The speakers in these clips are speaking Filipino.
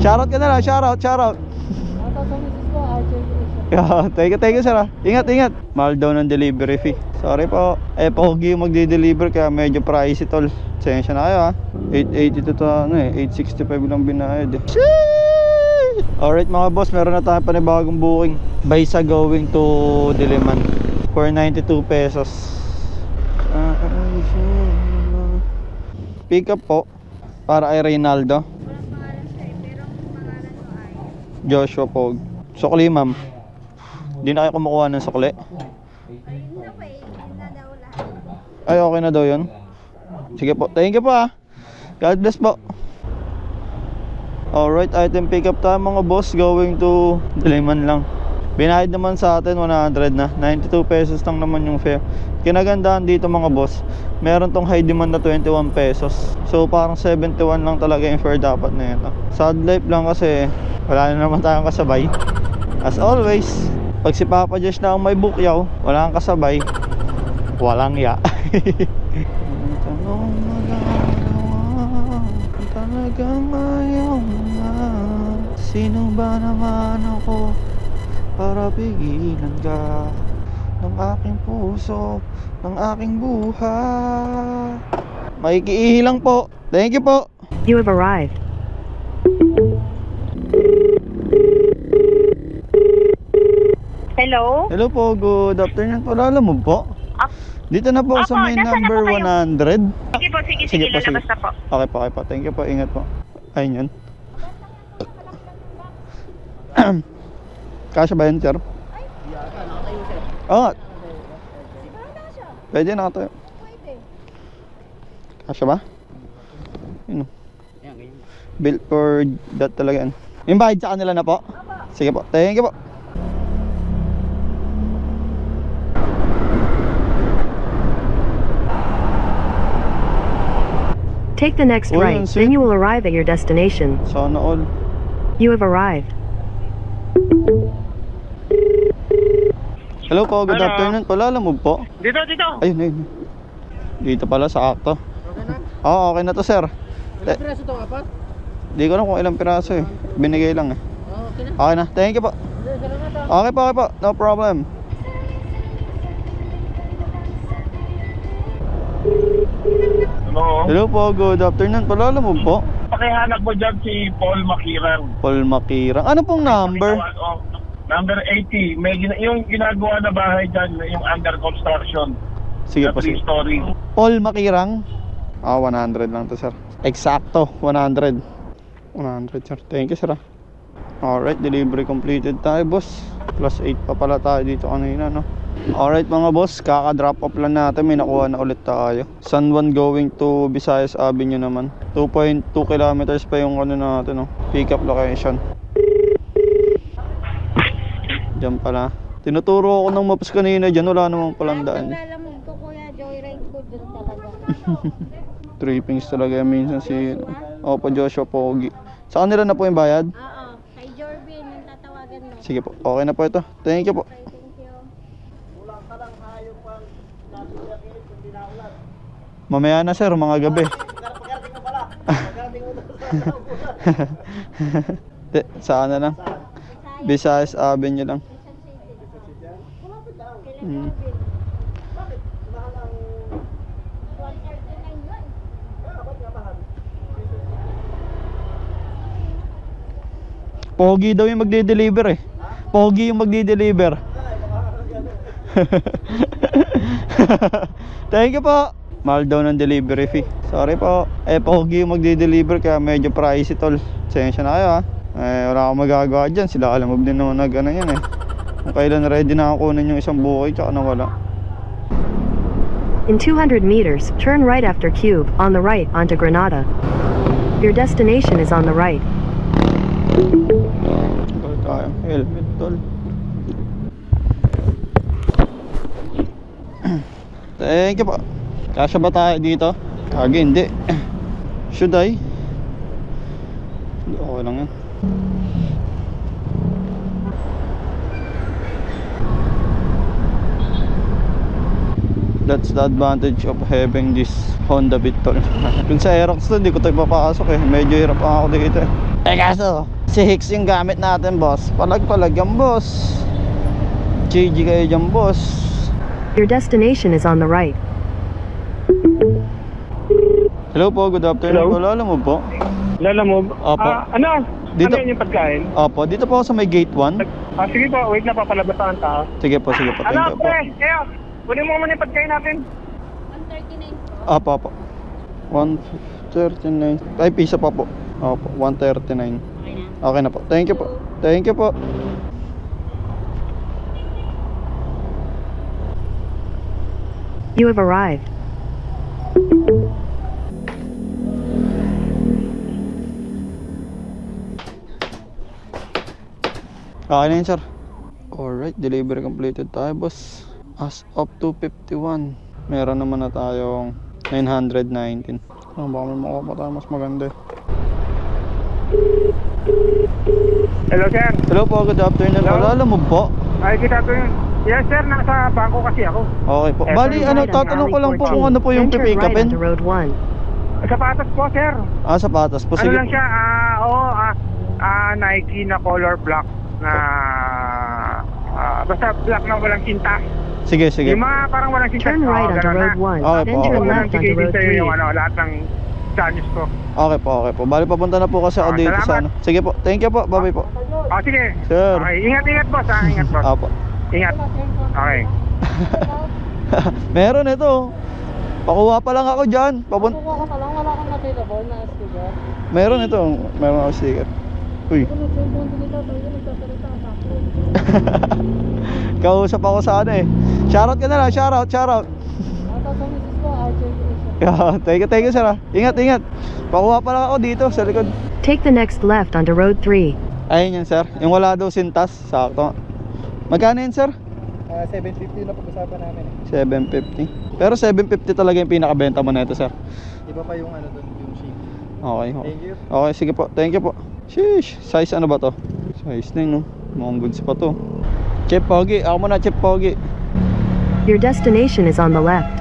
Shoutout ka na lang, shoutout. Thank you sir ah. Ingat. Mahal daw ng delivery fee. Sorry po. Pogi yung magde-deliver kaya medyo pricey tol. Sensya na kayo ha. 880 to ano eh. 865 lang binayad eh. Sheesh! Alright mga boss, meron na tayong panibagong booking. Baysa going to Diliman for 92 pesos. Pick up po para ay Reynaldo. Joshua Pog. Sukli ma'am. Hindi na kayo kumukuha ng sukli? Ay okay na daw yun. Sige po, thank you po ah. God bless po. Alright, item pick up tayo mga boss. Going to Diliman lang. Binayad naman sa atin 100 na. 92 pesos lang naman yung fare. Kinagandaan dito mga boss, meron tong high demand na 21 pesos. So parang 71 lang talaga yung fare dapat na ito. Sad life lang kasi wala na naman tayong kasabay. As always, pag si Papa Josh na ang may bukyaw, wala kang kasabay, walang ya. Tanong magagawa, talagang ayaw na. Sino ba naman ako para pigilan ka ng aking puso, ng aking buhay? Makikiilang po. Thank you po. You have arrived. Hello? Hello po, good afternoon po. Alam mo po? Dito na po sa may number 100. Sige po, sige, lalabas na po. Okay po. Thank you po, ingat po. Ayun yun. Kasya ba yun, sir? Oo. Pwede nakatayo. Kasya ba? Yun o. Built for that talaga yan. Yung bayad sa kanila na po? Sige po, thank you po. Take the next right, then you will arrive at your destination. Sana all. You have arrived. Hello po, good afternoon. Palalamog po. Dito. Ayun. Dito pala sa akto. Oo, okay na to sir. Ilang piraso to, apat? Di ko alam kung ilang piraso eh. Binigay lang eh. Okay na. Okay na, thank you po. Okay po, no problem. Hello po, good afternoon. Palalamog po. Pakihanap mo dyan si Paul Makirang. Paul Makirang. Ano pong number? Number 80. Yung ginagawa na bahay dyan, yung under construction. Sige po, 3 story. Paul Makirang. 100 lang to sir. Eksakto, 100 sir. Thank you sir. Alright, delivery completed tayo boss. Plus 8 pa pala tayo dito kanina no. Alright mga boss, kaka-drop off lang natin. May nakuha na ulit tayo. San Juan going to Visayas Avenue naman. 2.2 kilometers pa yung ano natin no. Pick up location. Diyan pala. Tinuturo ako ng maps kanina dyan. Wala namang palang daan. Lalamog ko kuya, joyride ko dyan talaga. Trippings talaga minsan si Opo Joshua Pogi. Sa kanila na po yung bayad? Oo, kay Jorbin yung tatawagan mo. Sige po, okay na po ito. Thank you po. Okay, thank you. Mamaya na sir, mga gabi. Saan na lang? Visayas Avenue lang. Pogi daw yung magde-deliver eh. Pogi yung magde-deliver. Thank you po. Mahal daw ng delivery fee. Sorry po. Pogi yung magde-deliver kaya medyo pricey tol. Sensya na kayo ha. Wala akong magagawa dyan. Sila alam din naman nag ano yan eh. Kung kailan ready na ako kunin yung isang buhay tsaka nawala. In 200 meters, turn right after Cube, on the right onto Granada. Your destination is on the right. Wala tayong helmet tol. Thank you po. Kasya ba tayo dito? Kagi hindi. Should I? Hindi, okay lang yan. That's the advantage of having this Honda Beat tol. Dun sa Aerox to, hindi ko tayo papasok eh. Medyo hirap ako dito eh. Eh kaso, si Hicks yung gamit natin, boss. Palag-palag yan, boss. GG kayo dyan, boss. Your destination is on the right. Hello po, good afternoon. Hello? Wala mo po. Lalamove. Opo. Ano? Dito- Ano yun yung pagkain? Opo, dito po ako sa may gate 1. Sige po, wait na papalabas ang tao. Sige po, thank you po. Kaya, kunin mo muna yung pagkain natin. 139 po. Opo, opo. 139. Ay, pisa pa po. Opo, 139. Okay na. Okay na po. Thank you po. Thank you po. You have arrived. Okay na yun, sir. Alright, delivery completed tayo, boss. As of 251, meron naman na tayong 919. Baka may makuha pa tayo mas maganda. Hello, sir. Hello po, good afternoon. Hello? Wala mo po. Ay, kita ko yun. Yes, sir. Nasa bangko kasi ako. Okay po. Eh, Bali, Turn ano, right on tatanong ko Alley lang po 14. kung ano po yung Then turn right pipikapin. onto Road 1. Sapatos po, sir. Ah, sapatos po. Ano Sige lang po. siya? Nike na color black na... basta black na walang cinta. Sige, sige. Yung mga parang walang cinta. Turn right onto ganun na. Road 1. Okay Then po, turn okay. left onto Road Yung 3. lahat ng channels ko. Okay po, okay po. Bali, papunta na po kasi ako dito sa salamat. ano. Sige po, thank you po. Bye-bye po. Sige. Sir. Okay, ingat boss ha. Ingat boss. Apo. Ingat. Okay. Meron ito. Pakuha pa lang ako dyan. Kukuha ka pa lang, wala kang available na sticker. Meron ito. Meron ako sticker. Uy. Kung nag-cellphone dito, tayo nagsasalita sa akin. Kausap ako sa ano eh. Shoutout ka na lang. Shoutout. Ata sa misis ko, Thank you sir ah. Ingat, ingat. Pakuha pa lang ako dito sa likod. Take the next left onto Road 3. Ayun yan sir. Yung wala daw sintas. Sakto. Magkano yun sir? 750 na pag-usapan namin. 750. Pero 750 talaga yung pinakabenta mo na ito sir. Iba pa yung ano doon, yung shape. Okay. Thank you. Okay, sige po. Thank you po. Sheesh. Size ano ba to? Size 9 no. Mukhang goods pa to. Chip Pogi. Ako muna Chip Pogi. Your destination is on the left.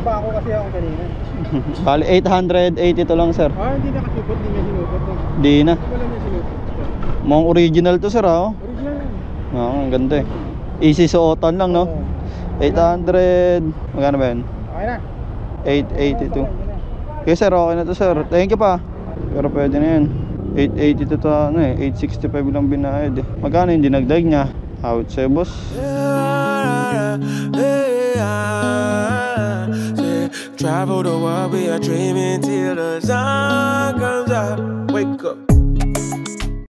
Pa ako kasi ako kanina. Bali 880 to lang sir. Hindi nakasupot, hindi niya sinupot. Di na. Wala niya sinupot. Mukhang original to sir ah. Original yan. Oo, ang ganda eh. Easy suotan lang no. 800. Magkano ba yun? Okay na. 882. Okay sir, okay na to sir. Thank you pa. Pero pwede na yun. 882 to ano eh. 865 lang binayad eh. Magkano yung dinagdag niya? Out sa'yo boss. Travel the world, we are dreaming till the sun comes up. Wake up.